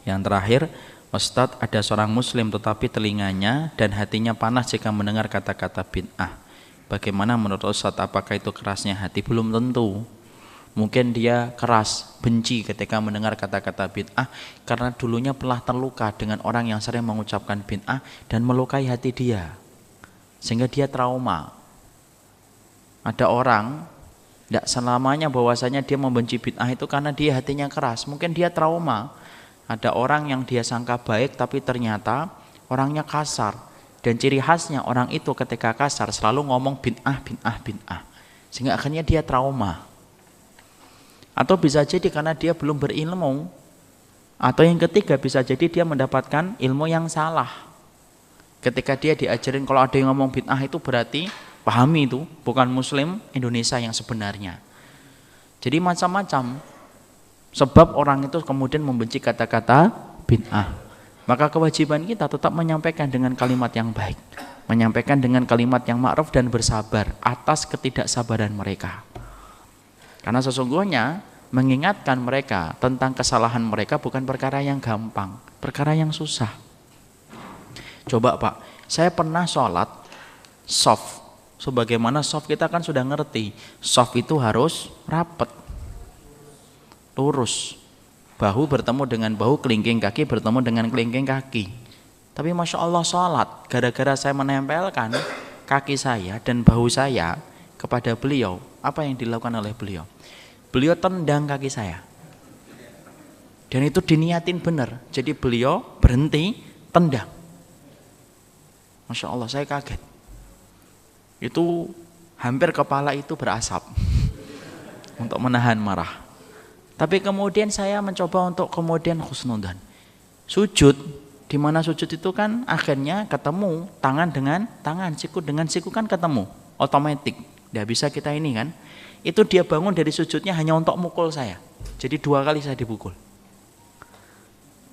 Yang terakhir, Ustadz, ada seorang muslim tetapi telinganya dan hatinya panas jika mendengar kata-kata bid'ah. Bagaimana menurut Ustadz, apakah itu kerasnya hati? Belum tentu. Mungkin dia keras, benci ketika mendengar kata-kata bid'ah karena dulunya pernah terluka dengan orang yang sering mengucapkan bid'ah dan melukai hati dia, sehingga dia trauma. Ada orang tidak selamanya bahwasanya dia membenci bid'ah itu karena dia hatinya keras, mungkin dia trauma. Ada orang yang dia sangka baik tapi ternyata orangnya kasar, dan ciri khasnya orang itu ketika kasar selalu ngomong bid'ah, bid'ah, bid'ah, sehingga akhirnya dia trauma. Atau bisa jadi karena dia belum berilmu. Atau yang ketiga, bisa jadi dia mendapatkan ilmu yang salah. Ketika dia diajarin kalau ada yang ngomong bid'ah itu berarti pahami itu bukan muslim Indonesia yang sebenarnya. Jadi macam-macam sebab orang itu kemudian membenci kata-kata bid'ah. Maka kewajiban kita tetap menyampaikan dengan kalimat yang baik, menyampaikan dengan kalimat yang ma'ruf dan bersabar atas ketidaksabaran mereka. Karena sesungguhnya mengingatkan mereka tentang kesalahan mereka bukan perkara yang gampang, perkara yang susah. Coba Pak, saya pernah sholat soft. Sebagaimana soft kita kan sudah ngerti, soft itu harus rapat, lurus. Bahu bertemu dengan bahu, kelingking kaki bertemu dengan kelingking kaki. Tapi Masya Allah sholat, gara-gara saya menempelkan kaki saya dan bahu saya kepada beliau, apa yang dilakukan oleh beliau? Beliau tendang kaki saya. Dan itu diniatin benar. Jadi beliau berhenti, tendang. Masya Allah, saya kaget. Itu hampir kepala itu berasap untuk menahan marah. Tapi kemudian saya mencoba untuk kemudian husnudzon. Sujud, di mana sujud itu kan akhirnya ketemu tangan dengan tangan, siku dengan siku kan ketemu, otomatis. Tidak bisa kita ini kan. Itu dia bangun dari sujudnya hanya untuk mukul saya. Jadi 2 kali saya dipukul.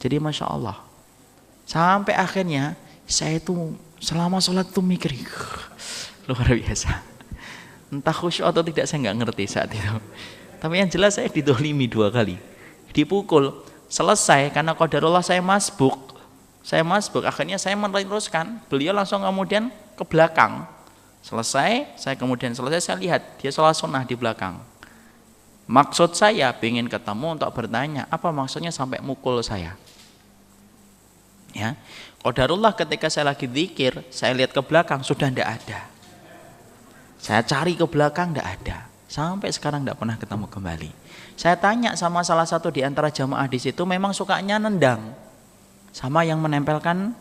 Jadi Masya Allah, sampai akhirnya saya itu selama sholat itu mikir luar biasa. Entah khusyuk atau tidak saya nggak ngerti saat itu. Tapi yang jelas saya didolimi 2 kali, dipukul. Selesai karena qadarullah saya masbuk, akhirnya saya meneruskan. Beliau langsung kemudian ke belakang. Selesai, saya lihat dia sholat sunnah di belakang. Maksud saya ingin ketemu untuk bertanya, apa maksudnya sampai mukul saya? Ya, qadarullah ketika saya lagi zikir, saya lihat ke belakang sudah tidak ada. Saya cari ke belakang tidak ada. Sampai sekarang tidak pernah ketemu kembali. Saya tanya sama salah satu di antara jamaah di situ, memang sukanya nendang sama yang menempelkan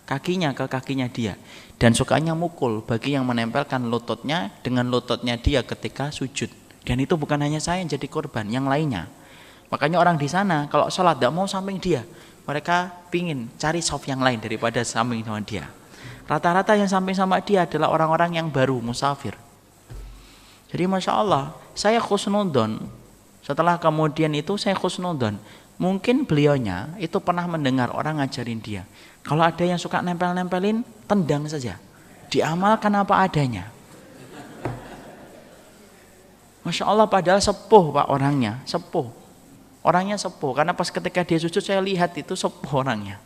kakinya ke kakinya dia, dan sukanya mukul bagi yang menempelkan lututnya dengan lututnya dia ketika sujud. Dan itu bukan hanya saya yang jadi korban, yang lainnya. Makanya orang di sana kalau sholat tidak mau samping dia, mereka pingin cari soft yang lain daripada samping sama dia. Rata-rata yang samping sama dia adalah orang-orang yang baru musafir. Jadi Masya Allah, saya khusnudzon. Setelah kemudian itu saya khusnudzon. Mungkin beliaunya itu pernah mendengar orang ngajarin dia, kalau ada yang suka nempel-nempelin, tendang saja, diamalkan apa adanya. Masya Allah, padahal sepuh Pak orangnya, sepuh. Karena pas ketika dia sujud saya lihat itu sepuh orangnya.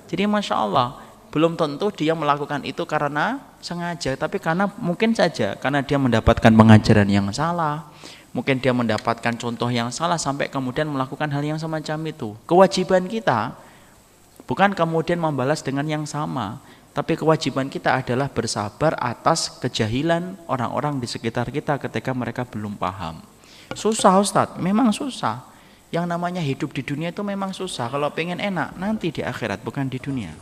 Jadi Masya Allah, belum tentu dia melakukan itu karena sengaja, tapi karena mungkin saja karena dia mendapatkan pengajaran yang salah. Mungkin dia mendapatkan contoh yang salah sampai kemudian melakukan hal yang semacam itu. Kewajiban kita bukan kemudian membalas dengan yang sama, tapi kewajiban kita adalah bersabar atas kejahilan orang-orang di sekitar kita ketika mereka belum paham. Susah Ustadz, memang susah. Yang namanya hidup di dunia itu memang susah. Kalau pengen enak, nanti di akhirat bukan di dunia.